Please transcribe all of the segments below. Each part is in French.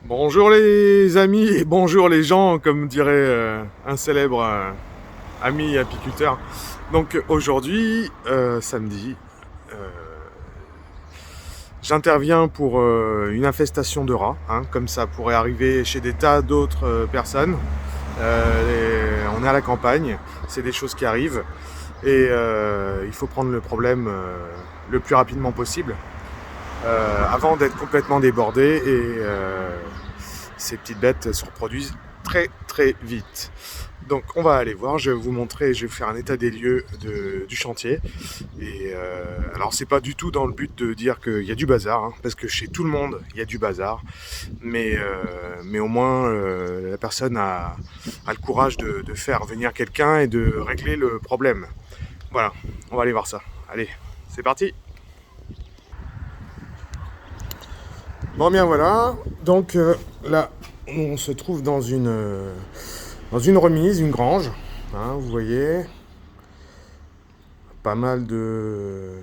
Bonjour les amis et bonjour les gens, comme dirait un célèbre ami apiculteur. Donc aujourd'hui, samedi, euh, j'interviens pour une infestation de rats, hein, comme ça pourrait arriver chez des tas d'autres personnes. On est à la campagne, c'est des choses qui arrivent et il faut prendre le problème le plus rapidement possible avant d'être complètement débordé et ces petites bêtes se reproduisent très très vite. Donc on va aller voir, je vais vous montrer, je vais vous faire un état des lieux du chantier. Et alors c'est pas du tout dans le but de dire qu'il y a du bazar, hein, parce que chez tout le monde il y a du bazar, mais au moins la personne a le courage de faire venir quelqu'un et de régler le problème. Voilà, on va aller voir ça. Allez, c'est parti. Bon bien voilà, donc là on se trouve dans une remise, une grange, hein, vous voyez, pas mal de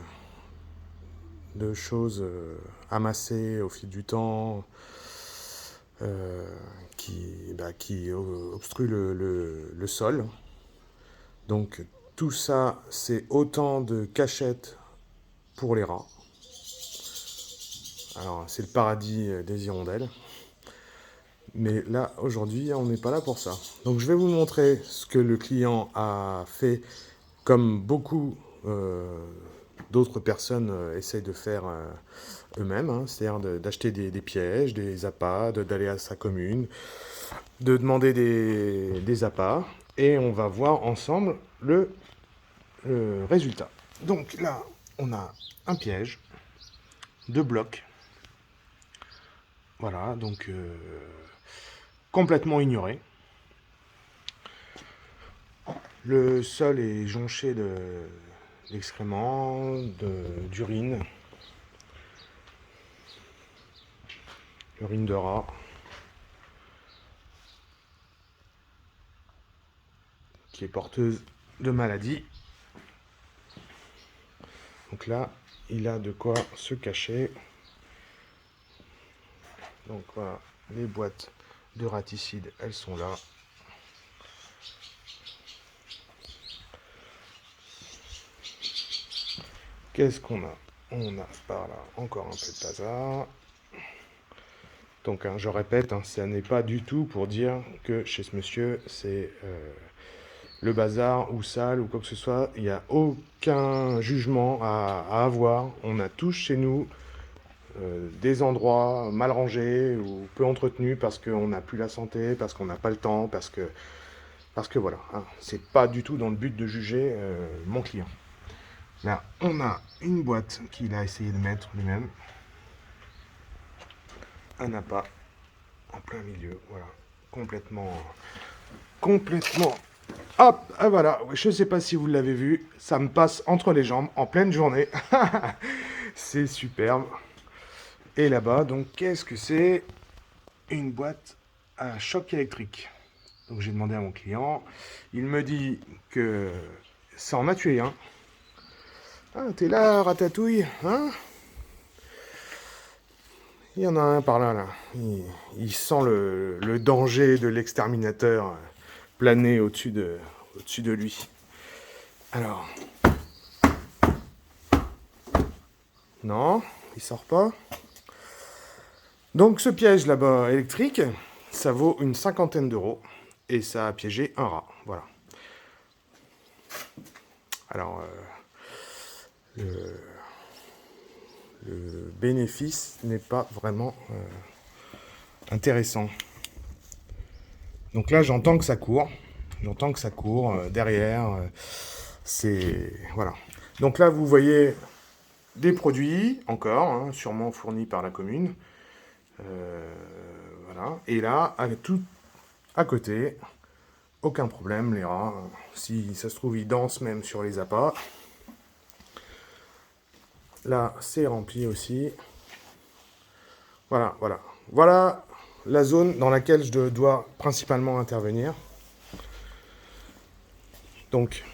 choses amassées au fil du temps euh, qui obstruent le sol. Donc tout ça c'est autant de cachettes pour les rats. Alors c'est le paradis des hirondelles. Mais là, aujourd'hui, on n'est pas là pour ça. Donc je vais vous montrer ce que le client a fait, comme beaucoup d'autres personnes essayent de faire eux-mêmes, hein, c'est-à-dire d'acheter des pièges, des appâts, d'aller à sa commune, de demander des appâts, et on va voir ensemble le résultat. Donc là, on a un piège, deux blocs, voilà, donc complètement ignoré. Le sol est jonché d'excréments, d'urine, urine de rat, qui est porteuse de maladies. Donc là, il a de quoi se cacher. Donc voilà, les boîtes de raticides, elles sont là. Qu'est-ce qu'on a? On a par là encore un peu de bazar. Donc hein, je répète, hein, ça n'est pas du tout pour dire que chez ce monsieur, c'est le bazar ou sale ou quoi que ce soit. Il n'y a aucun jugement à avoir. On a tous chez nous des endroits mal rangés ou peu entretenus parce qu'on n'a plus la santé, parce qu'on n'a pas le temps, parce que voilà, hein, c'est pas du tout dans le but de juger mon client. Là, on a une boîte qu'il a essayé de mettre lui-même, un appât en plein milieu, voilà, complètement. Hop, ah voilà, je sais pas si vous l'avez vu, ça me passe entre les jambes en pleine journée. C'est superbe. Et là-bas, donc, qu'est-ce que c'est? Une boîte à choc électrique. Donc j'ai demandé à mon client, il me dit que ça en a tué un. Ah, t'es là, ratatouille, hein? Il y en a un par là, là. Il sent le danger de l'exterminateur planer au-dessus de lui. Alors, non, il sort pas. Donc ce piège là-bas électrique, ça vaut une cinquantaine d'euros et ça a piégé un rat. Voilà. Alors, le bénéfice n'est pas vraiment intéressant. Donc là, j'entends que ça court. J'entends que ça court derrière. C'est. Voilà. Donc là, vous voyez des produits, encore, hein, sûrement fournis par la commune. Voilà. Et là, tout à côté, aucun problème, les rats. Si ça se trouve, ils dansent même sur les appâts. Là, c'est rempli aussi. Voilà, voilà. Voilà la zone dans laquelle je dois principalement intervenir. Donc,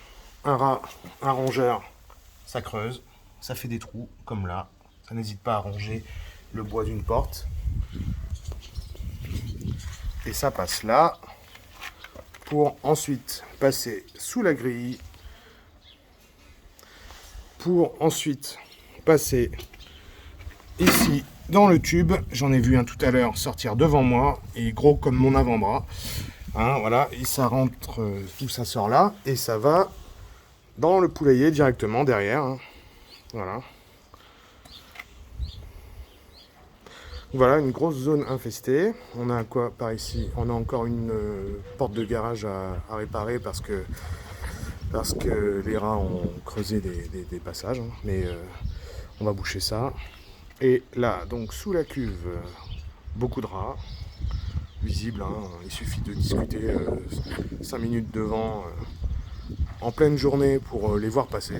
un rat, un rongeur, ça creuse, ça fait des trous, comme là. Ça n'hésite pas à ronger le bois d'une porte. Et ça passe là, pour ensuite passer sous la grille, pour ensuite passer ici dans le tube. J'en ai vu un tout à l'heure sortir devant moi, et gros comme mon avant-bras. Hein, voilà, et ça rentre, tout ça sort là, et ça va dans le poulailler directement derrière. Hein. Voilà. Voilà, une grosse zone infestée. On a quoi par ici? On a encore une porte de garage à réparer parce que les rats ont creusé des passages. Hein. Mais on va boucher ça. Et là, donc sous la cuve, beaucoup de rats. Visible, hein. Il suffit de discuter 5 minutes devant en pleine journée pour les voir passer.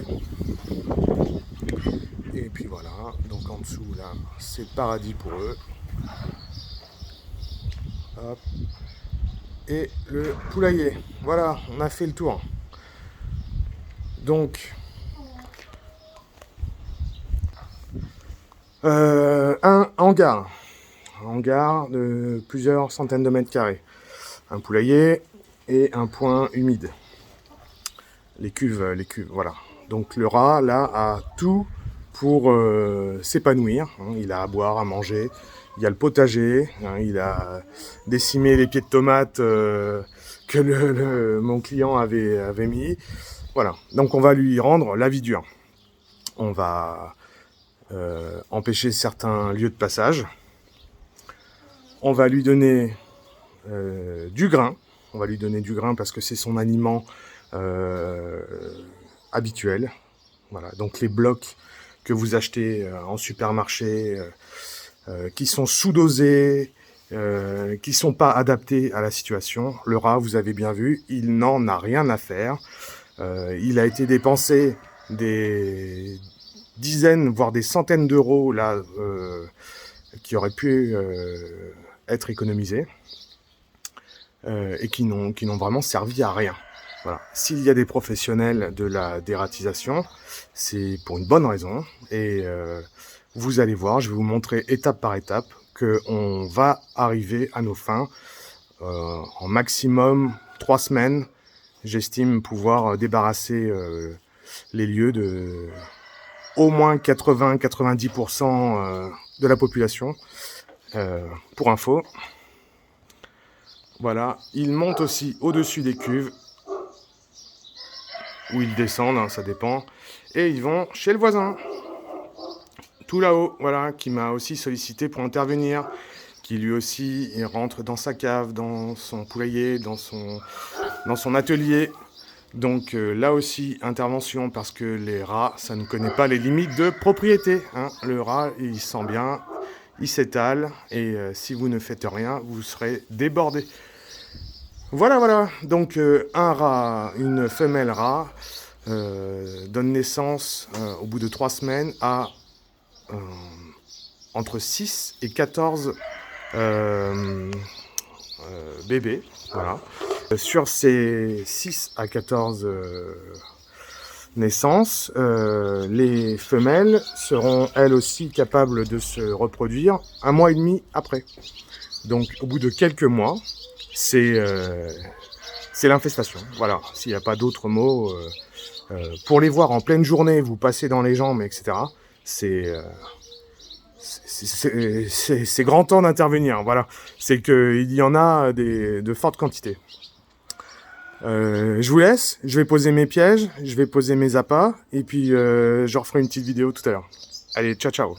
Et puis voilà, donc en dessous là, c'est le paradis pour eux. Hop. Et le poulailler. Voilà, on a fait le tour. Donc, un hangar. Un hangar de plusieurs centaines de mètres carrés. Un poulailler et un point humide. Les cuves, voilà. Donc le rat, là, a tout pour s'épanouir. Hein. Il a à boire, à manger. Il y a le potager. Hein. Il a décimé les pieds de tomates que mon client avait mis. Voilà. Donc on va lui rendre la vie dure. On va empêcher certains lieux de passage. On va lui donner du grain. On va lui donner du grain parce que c'est son aliment habituel. Voilà. Donc les blocs que vous achetez en supermarché, qui sont sous-dosés, qui ne sont pas adaptés à la situation. Le rat, vous avez bien vu, il n'en a rien à faire. Il a été dépensé des dizaines, voire des centaines d'euros là, qui auraient pu être économisés et qui n'ont vraiment servi à rien. Voilà. S'il y a des professionnels de la dératisation, c'est pour une bonne raison. Et vous allez voir, je vais vous montrer étape par étape qu'on va arriver à nos fins en maximum 3 semaines. J'estime pouvoir débarrasser les lieux de au moins 80-90% de la population. Pour info. Voilà, ils montent aussi au-dessus des cuves. Ou ils descendent, hein, ça dépend. Et ils vont chez le voisin. Tout là-haut, voilà, qui m'a aussi sollicité pour intervenir. Qui lui aussi, il rentre dans sa cave, dans son poulailler, dans son atelier. Donc là aussi, intervention, parce que les rats, ça ne connaît pas les limites de propriété. Hein. Le rat, il sent bien, il s'étale, et si vous ne faites rien, vous serez débordé. Voilà. Donc un rat, une femelle rat, donne naissance au bout de 3 semaines à entre 6 et 14 bébés. Voilà. Sur ces 6 à 14 naissances, les femelles seront elles aussi capables de se reproduire 1 mois et demi après. Donc au bout de quelques mois, c'est l'infestation. Voilà, s'il n'y a pas d'autres mots. Pour les voir en pleine journée, vous passez dans les jambes, etc. C'est grand temps d'intervenir. Voilà, c'est qu'il y en a de fortes quantités. Je vous laisse, je vais poser mes pièges, je vais poser mes appâts, et puis je referai une petite vidéo tout à l'heure. Allez, ciao.